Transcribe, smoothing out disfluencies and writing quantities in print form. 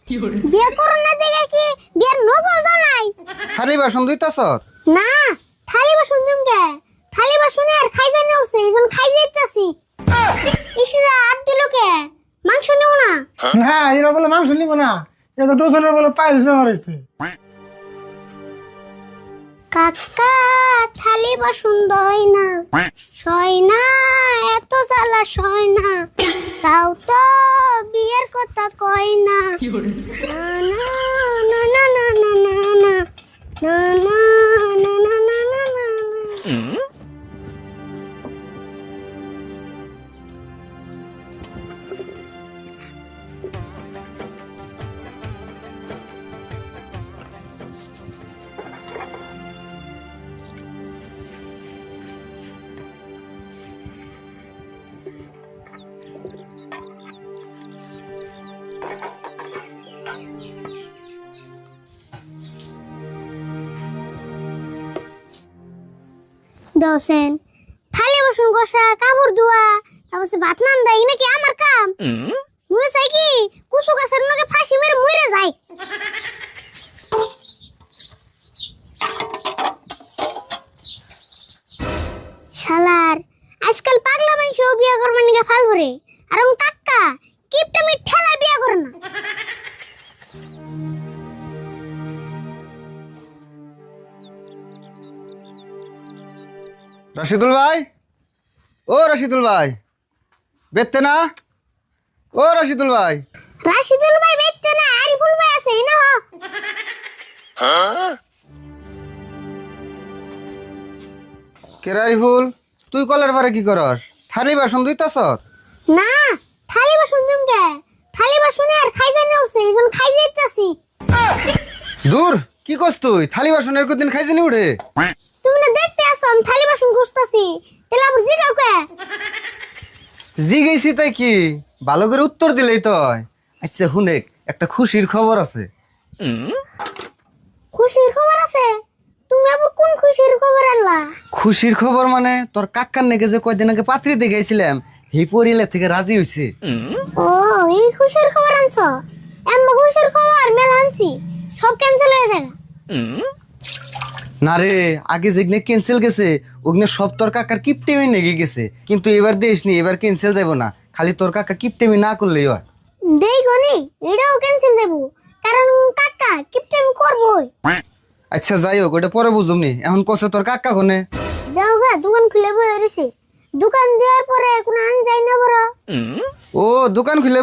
বিয়ে করুন না দেখে কি বিয়ের নগজ নাই? থালি বাসন ধুইতাছ? না, থালি বাসন দিমকে। থালি বাসনে আর খাই জানি উঠছে, এখন খাই যাইতাছি। ইসরা আব্দুলকে মাংস নেও না? না, এরা বলে মাংস নিব না, এটা দুজনের বলে পাইলস ব্যবহার হয়েছে। কাকা থালি বাসন দই না, সয় না, এত জ্বালা সয় না, তাও তো বিয়ের কথা কয় না। না না না না না না না না না না না না না না। দোসেন থালি বাসন কষা, কাপড় ধোয়া, তারপর ভাত রান্ধা, এই নাকি আমার কাম? মনে চাই কি কুসু গাছের নাকি ফাঁসি মেরে মরে যায়। শালার আজকাল পাগলা মানুষও বিয়ে করবে নাকি ফাল ভরে, আর কাকা কিপটা মি ঠেলা বিয়ে করে না। রাশিদুল ভাই, ও রাশিদুল ভাই, বেচতে না? ও রাশিদুল ভাই, রাশিদুল ভাই বেচতে না, আরিফুল ভাই আছে না? কেরারি ফুল, তুই কলের পারে কি করস? থালি বাসন ধুইতাছ? না, থালি বাসন দিমকে। থালি বাসনে আর খাই জানি উঠছে, এখন খাই যাইতাছি। দূর, কি করছ তুই? থালি বাসনের কদিন খাইছে নি উঠে? তুমি না দেখতে আসো আমি থালি বাসন খুঁজতাছি, তাহলে আমার জিগাও কে? জিগেছি তাই কি, ভালো করে উত্তর দিলেই তো হয়। আচ্ছা হুনেক, একটা খুশির খবর আছে। খুশির খবর আছে? তুমি আবার কোন খুশির খবর আনলা? খুশির খবর মানে তোর কাকার নেগে যে কয়দিন আগে পাত্রী দেখাইছিলাম, এই পরিলে থেকে রাজি হইছে। ও, এই খুশির খবর আনছো? এমন খুশির খবর মেলা আনছি, সব ক্যান্সেল হয়ে যায়। না রে, আগে যেগুলো ক্যান্সেল গেছে ওগুলো সব তোর কাকার কিপটেমি নেগে গেছে, কিন্তু এবার দেশ নি, এবার ক্যান্সেল যাবো না, খালি তোর কাকা কিপটেমি না করলেই হয়। দেই গনি, এটাও ক্যান্সেল যাবো, কারণ কাকা কিপটেমি করবই। আচ্ছা যাই হোক, ওটা পরে বুঝুম নি, এখন কষে তোর কাকা কোনে? দেও গা, দোকান খুলে বই রয়েছে। দোকান দেওয়ার পরে কোনো আন যায় না বড়। ও দোকান খুলে